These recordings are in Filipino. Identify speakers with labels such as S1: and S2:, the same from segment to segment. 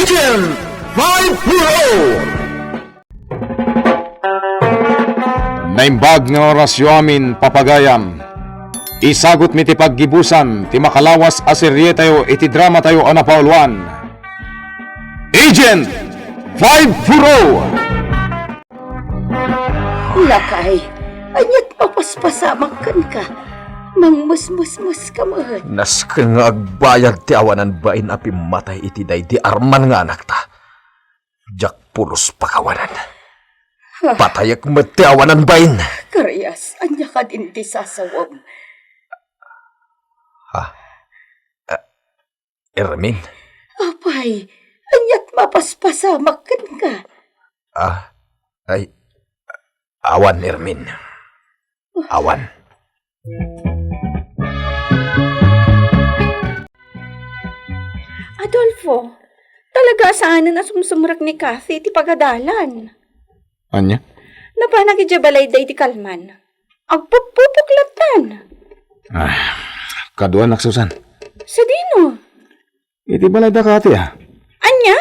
S1: Agent 5-0!
S2: Naimbag nga orasyo amin papagayam. Isagot mi ti paggibusan ti makalawas a serye tayo iti drama tayo ana pauluan. Agent 5-0!
S3: Lakay, anyat mapaspasamak ka. Mangmusmusmus ka man.
S1: Nas ka nga agbayad ti awanan bain api matay iti day di arman nga anak ta. Jak pulos pakawanan. Patayak met ti awanan bain.
S3: Karyas, anya ka din ti sasawam.
S1: Ermin?
S3: Apay, anyat mapaspasamak ka.
S1: Awan, Ermin. Awan.
S3: Adolfo, talaga saan na sumsumrak ni Kathy ti pagadalan?
S2: Anya?
S3: Napanag ijabalay day ti kalman. Agpupupuklatan.
S2: Kadua nak Susan.
S3: Sa dino?
S2: Iti balay da kati
S3: Anya?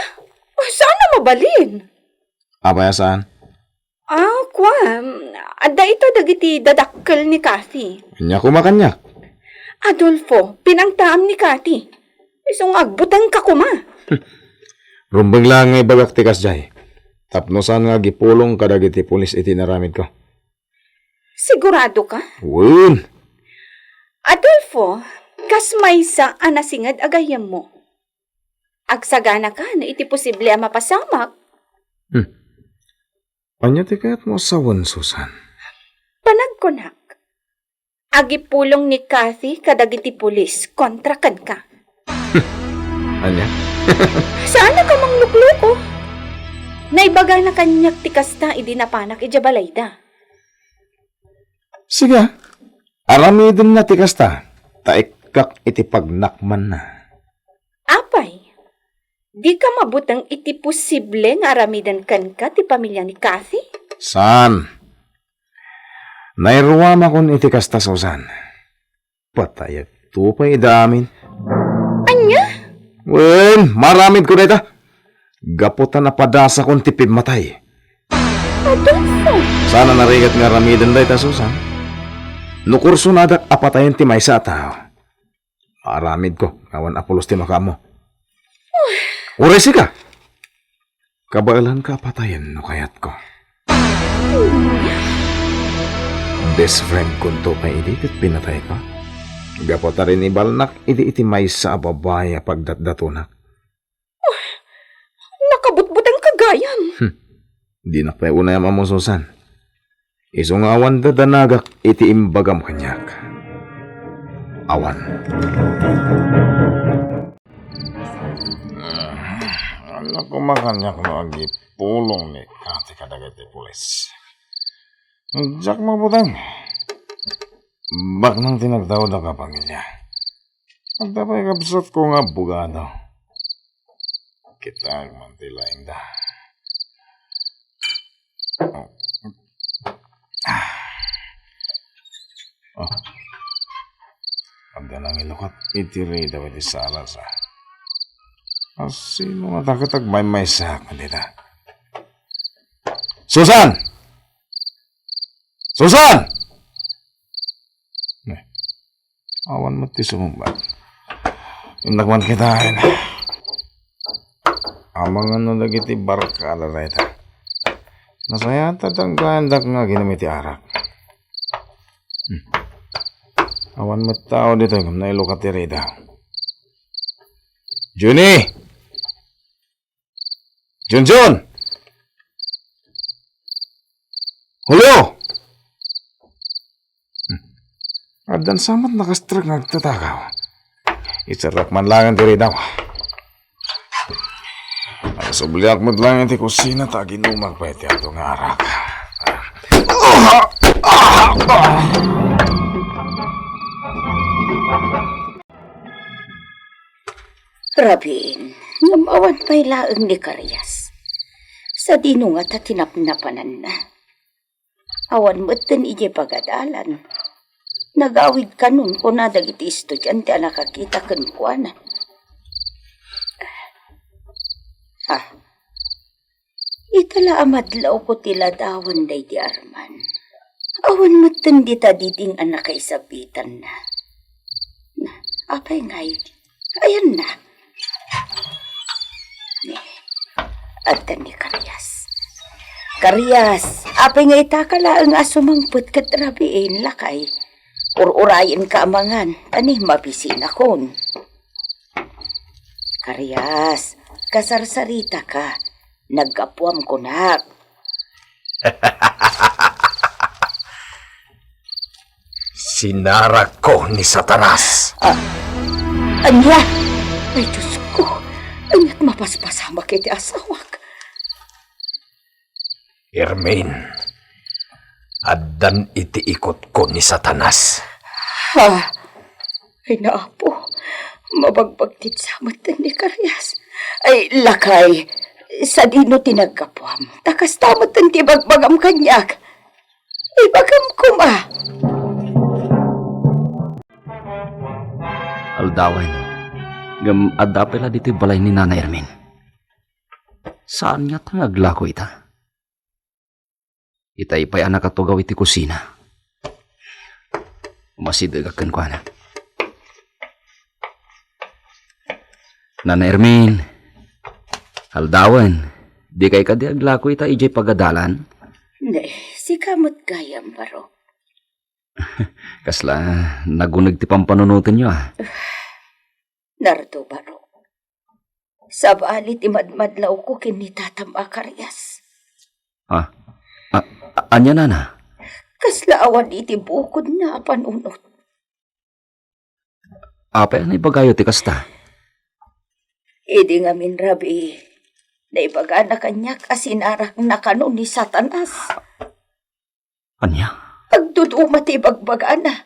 S3: Saan na mabalin?
S2: Abaya saan?
S3: Adda ito dagiti dadakkel ni Kathy.
S2: Anya kumakanyak.
S3: Adolfo, pinangtaam ni Kathy. Isong agbutang ka kuma.
S2: Rumbang lang nga ibagak tikas jay. Tapnosan nga gipulong kadagiti pulis iti naramid ko.
S3: Sigurado ka?
S2: Wun!
S3: Adolfo, kas may sa anasingad agayam mo. Agsagana ka na iti posible ang mapasamak.
S2: Anya ti kayat mo sawan, Susan?
S3: Panagkunak. Agipulong ni Kathy kadagiti pulis kontra kan ka.
S2: Anya?
S3: Saan na ka manglukluko? Naibaga na kanyak tikasta idinapanak ijabalayda.
S2: Sige, aramidin na tikasta. Taikak iti pagnakman na.
S3: Apay, di ka mabutang iti posible nga aramidan kan ka ti pamilya ni Kathy?
S2: San? Nairuwama kon iti kasta, Susan. Patayag tupay damin.
S3: Anya?
S2: Well, maramid ko na ita. Gaputan na padasa kong tipid matay.
S3: Adolfo!
S2: Sana narigat nga ramidan da ita, Susan. Nukurso na dak apatayin ti may sa tao. Maramid ko, ngawan apulos ti makamo. Uresi ka! Kabailan ka apatayin no kayat ko. Best friend kunto pa idikit pinatay ko. Gapota rin ibalnak, iti may sa ababaya pagdatdatunak.
S3: Nakabutbutang kagayam.
S2: Di na pa unay mo, Susan. Isong awan dadanagak, iti imbagam kanyak. Awan. Ano kumakanyak no agi pulong ni kati kadagati pulis. Diyak mabutang. Bak nang tinagtawad ang kapamilya. Ang tapay kapsat ko nga bugado. Kita agmantilaing da. Pagda nang ilukot, itiri daw iti salas sino nga takatag may sak dita? Susan! Susan! Awan mo ti sumumbat. Indakman kitain. Amang ano lagi ti barkala na ita. Nasaya tatang gandak nga ginamiti arak. Awan mo tao dito kung nailukat ti Rida. Juni! Junjun! Julio! Adan samat nakastrag nagtatakaw. Isarap man lang ang diri daw. Nakasobliak mo lang iti kusina ta ginumag pa iti ato nga arak.
S3: Rabin, ngamawan pa'y laeng ni Karyas. Sa dino nga ta tinapnapanan na. Awan mo't din ije pagadalan. Nagawid ka nun kung nadagiti estudyante ang nakakita kan kuana. Ha? Itala amadlaw ko tila dawan day di Arman. Awan matan di ta diding anak kay sabitan na. Apay ngay. Ayan na. At ni Karyas. Karyas, apay nga itakala ang asumangput kat rabiin lakay. Urayin ka amangan, ani mabisin akon. Karyas, kasarsarita ka. Nagkapuam ko na.
S1: Sinara ko ni Satanas.
S3: Anya? Ay, Diyos ko. Anya't mapaspasama kiti asawak.
S1: Ermain, addan iti ikot ko ni Satanas.
S3: Ha? Ay, naapo. Mabagbagtit sa matan ni Karyas. Ay, lakay. Sa dino tinagkapuam. Takas tamot ang tibagbagam kanyak. Ibagam ko ma.
S4: Aldawan, gam adapela dito balay ni Nana Ermin. Saan niya tangaglako ita? Itay pa'y anak at tugaw iti kusina. Masidigakan ko na. Nana Ermin, Aldawan, di kay kadiaglako ita ijay pagadalan?
S3: Ne, si kamot gayam baro.
S4: Kasla, nagunag ti pampanunutin niyo ah.
S3: Narto baro. Sabali ti madmadlaw ko kinitatam a Karyas.
S4: Ah, anya Nana?
S3: Kasla awan iti bukod na panunot.
S4: Apay na ibagayo ti kasta?
S3: Idi nga min rabi, na ibaga na kanyak asinarak na kanon ni Satanas.
S4: Anya?
S3: Agduduma ti bagbaga na.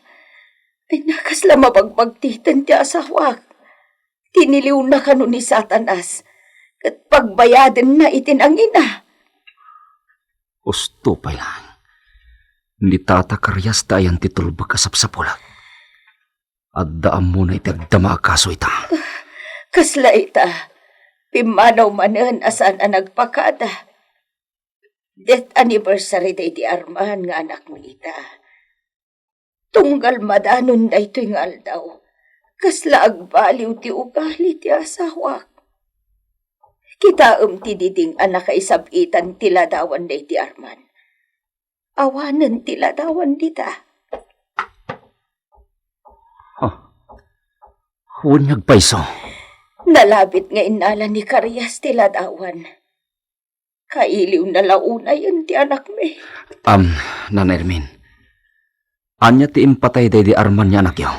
S3: Ay nakasla mabagbagtitan ti asawak. Tiniliw na kanon ni Satanas. At pagbayadan na itinangina.
S4: Gusto pa lang. Hindi tatakaryas tayan titulbag kasapsapulag. At daan mo na itagdama kaso ita.
S3: Kasla ita, pimanaw manan asan ang nagpakada. Death anniversary day di Arman nga anak ni ita. Tunggal madanon na ito'y ngal daw. Kasla agbaliw ti ugali ti asawak. Kitaam ti diding anak kay sabitan tila dawan day di Arman. Awanan tila dawan dita.
S4: Huwag paiso.
S3: Nalabit nga inala ni Karyas tila dawan. Kailiw na launa yun ti anak me.
S4: Nana Ermin. Anya ti impatay day di Arman niya anak yaw.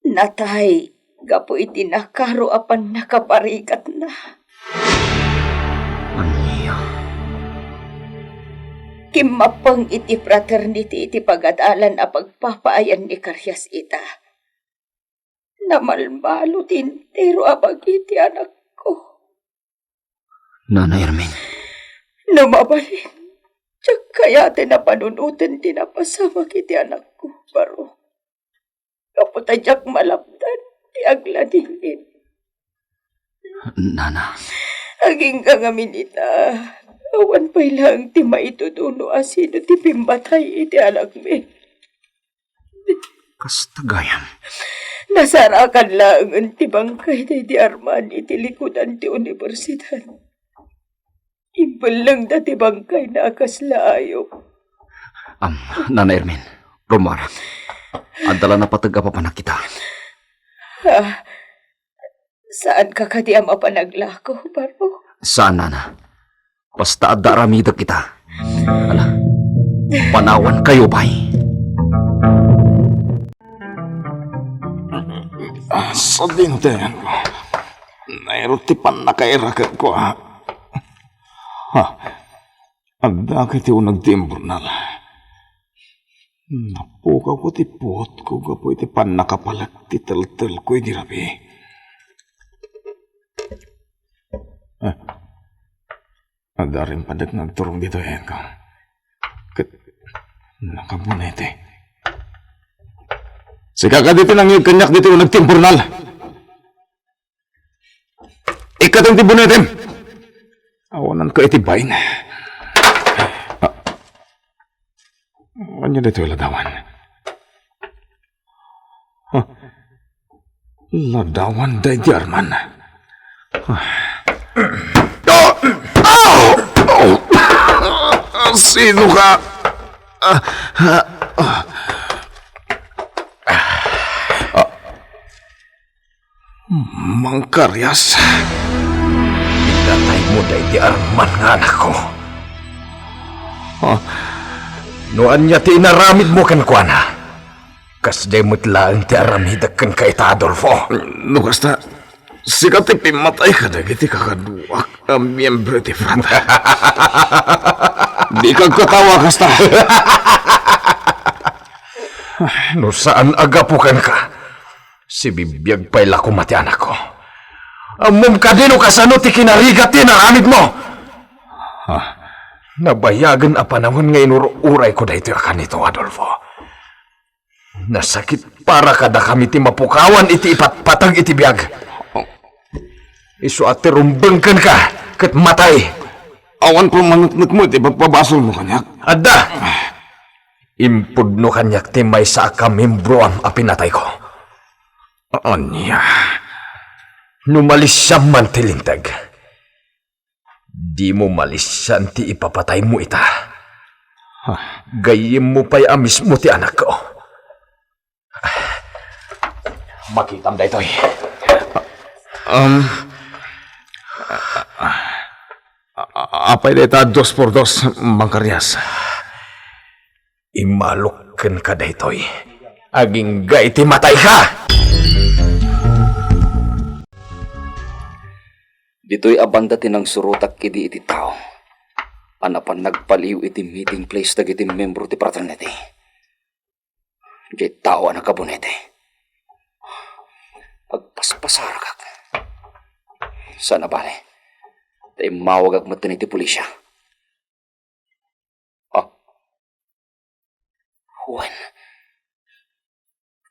S3: Natay, gapo iti nakaro apan nakaparikat na.
S4: Anya?
S3: Kimapang iti fraternity iti pagadalan a pagpapaayan ni Karyas ita. Namalmalo tintero abag iti anak ko.
S4: Nana Ermin.
S3: Namabalin. Tiyak kaya tinapanunutan tinapasama kiti anak ko, baro. Kaputadyak malapdan, ti agladingin.
S4: Nana.
S3: Aging kangamin ita. Awan pa'y lang ti maituduno asino ti pimbatay iti anak me.
S4: Kastagayam.
S3: Nasarakan lang ang tibangkay di Arman iti likudan ti universidad. Imbal lang dati bangkay na akaslayo.
S4: Nana Ermin. Romar. Adala na patag papanak kita.
S3: Ha? Saan ka kadi ang mapanaglako, baro?
S4: Saan, Nana? Basta adaramida kita. Ala, panawan kayo ba'y?
S2: Sa dinutayan ko. Nairutipan na kairakat ko ha. Agda kiti unag timburnal. Napukaw ko ti puot ko gapo iti pan nakapalag ti tel-tel ko di rabi. Ada rin padag nagturong dito yan ka. Nakabunete. Sika ka dito nang kanyak dito nagtimpurnal. Ikatang tibunetem. Awanan ko itibayin. Ano dito ladawan? Ladawan day di Arman. Sino ka? Mang Karyas.
S1: Pinatay mo day di Arman nga anak ko. Noan niya ti inaramid mo kan kuana. Kasday mo't lang ti aramidag kan kay ta Adolfo.
S2: Lukas na, sikat ipimatay ka na giti kakaduak ang miyembro ti Franta. Di kag katawa kasta.
S1: No saan agapukan ka? Si bibiyag pa'y lako mati anak ko. Amom ka din o kasano ti kinarigat ti naramid mo. Nabayagan a panahon nga inururay ko dahito akan ito, Adolfo. Nasakit para kada kami ti mapukawan iti ipatpatag iti biyag. Isu ati rumbengkan ka, kat matay.
S2: Awan ko manutnut mo, iti pagpabasol mo kanyak.
S1: Adda! Impudno kanyak ti may sa akamimbro ang apinatay ko.
S2: Anya?
S1: Numalis siya man tilintag. Di mo malisan ti ipapatay mo ita. Gayim mo pa'y amis mo ti anak ko. Makitam da ito'y.
S2: Apay deta 2x2, Mang Karyas.
S1: Imalukken ka da ito'y. Aging gay ti matay ka!
S4: Dito'y abanda tinang surutak kidi iti tao. Anapan nagpaliw iti meeting place dagiti membro ti fraternity. Di tao ang nakabunete. Agpaspasaragak. Sana bale. Tay mawag agmatan iti pulisya. Juan.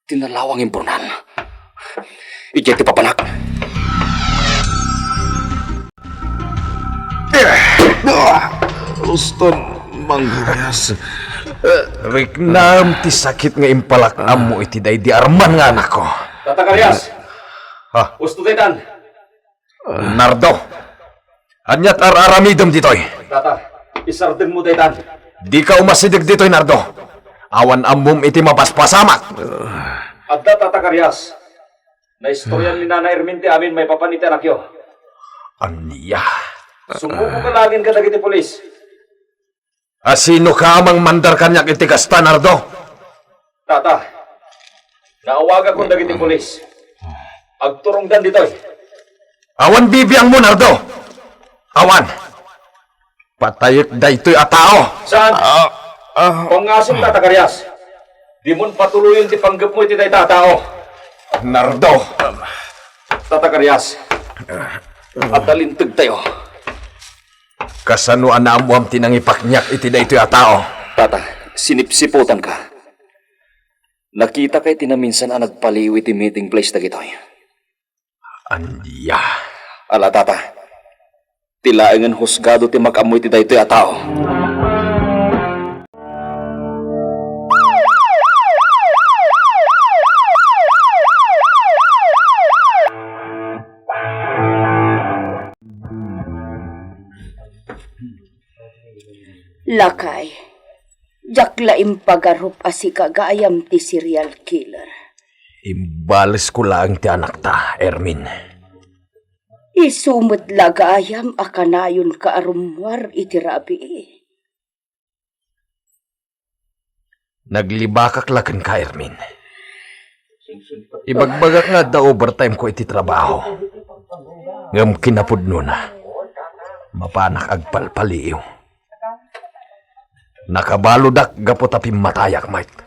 S4: Tinalawang impunan. Ije ti papanak.
S2: Uston, Mang Karyas.
S1: Rignam ti sakit nga impalak mo iti day di Arman nga anak ko.
S5: Tata Karyas!
S1: Ha?
S5: Gusto taytan!
S1: Nardo! Anyat araramidom ditoy.
S5: Tata, isarden mo taytan!
S1: Di ka umasidig ditoy, Nardo. Awan amom iti mapaspasamak.
S5: Adda Tata Karyas! Naistoryan ni Nana Erminte amin may papaniti anak yo.
S1: Aniya.
S5: Sumbuko ka lagin ka dagiti polis.
S1: Asino ka amang mandar kanyak iti kasta, Nardo?
S5: Tata, naawaga kong dagiti polis. Agturongdan ditoy.
S1: Awan bibiyang mo, Nardo. Awan. Patayik da ito'y atao.
S5: Saan? Kung asim Tata Karyas, di mon patuloyin ti panggap mo iti day tatao.
S1: Nardo.
S5: Tata Karyas, at talintag tayo.
S1: Kasano anamuam tinangipaknyak iti da ito'y atao.
S4: Tata, sinipsiputan ka. Nakita kay tinaminsan ang nagpaliw iti meeting place dagitoy.
S1: Aniya.
S4: Ala tata, tilaengan husgado ti makamoy ti daytoy a tao.
S3: Lakay, jakla impagarup asi kagayam ti serial killer.
S1: Imbales ko lang ti anak ta, Ermin.
S3: Isumot lagayam akanayon ka arumwar iti rabi.
S1: Naglibakak lakan ka, Ermin. Ibagbagak nga da overtime ko iti trabaho. Ngam kinapudno na. Mapanak agpalpaliw. Nakabalodak gapo tapi matayak, Mike.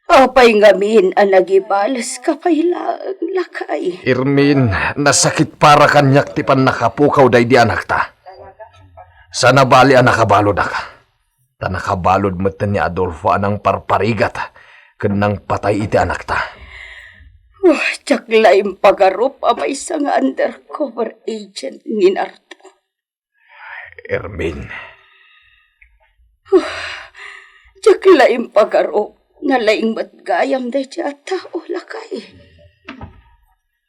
S3: Apay ngamin ang nagibalas kapailang lakay.
S1: Ermin, nasakit para kanyak ti pan nakapukaw day di anak ta. Sana bali ang nakabalodak. Ta nakabalod mo ni Adolfo anang parparigat. Kanang patay iti anak ta.
S3: Tsak laing pagarup amay sa nga undercover agent ni Nardo.
S1: Ermin,
S3: Tsak laing pagarup na laing matgayam day siya tao lakay.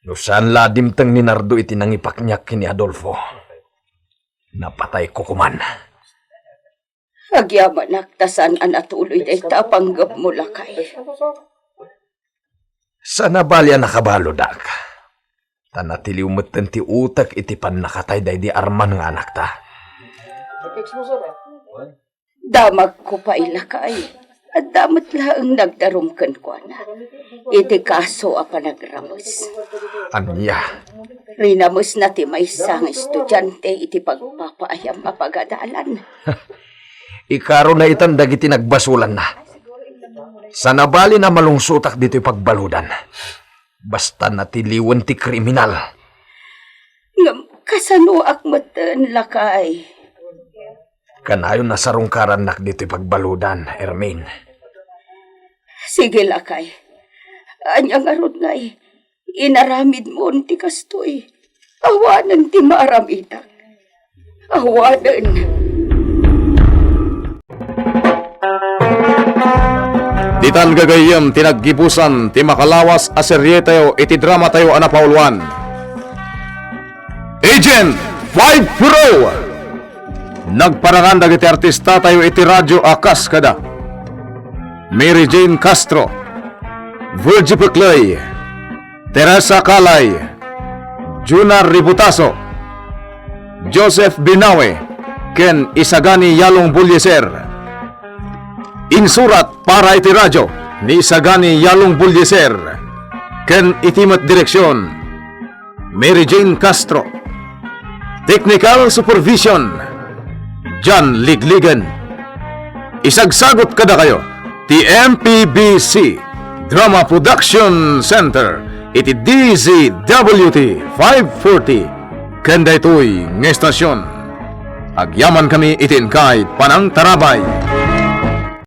S1: no saan ladim tang ni Nardo iti nangipaknyak kini Adolfo. Napatay ko kuman.
S3: Agyaman naktasan anatuloy day tapanggap mo lakay.
S1: Sa nabalya nakabalo dak. Tanatiliw matan ti utak iti pan nakatay day di Arman nga anak ta.
S3: Damag ko pa ilakay. At damat laang nagdarumkan ko na. Iti kaso apa nagramos.
S1: Anya,
S3: Rinamos na ti may isang estudyante iti pagpapaayam mapagadalan.
S1: ikaro na itan dagiti nagbasulan na. Sa nabali na malungsutak dito pagbaludan. Basta natiliwan ti kriminal.
S3: Ngam kasanuak matan lakay.
S1: Kanayon na sarungkaran nak dito pagbaludan, Ermin.
S3: Sige lakay. Anyang arod ngay. Inaramid mo ti kastoy. Awanan ti maaramitak. Awanan.
S6: Ditan gagayem tinaggibusan ti makalawas a serye tayo iti drama tayo anapauluan. Agent 5 Pro! Nagparangan dagiti artista tayo iti radyo akas kada. Mary Jane Castro, Virgie Peclay, Teresa Calay, Juna Ributaso, Joseph Binawe, Ken Isagani Yalong Bulyeser. Insurat para iti radyo ni Isagani Yalong Bulyeser. Ken itimat direksyon Mary Jane Castro. Technical Supervision John Ligligan. Isagsagot kada kayo ti MPBC Drama Production Center iti DZWT 540 kanda ito'y ng estasyon. Agyaman kami itin kahit panang tarabay.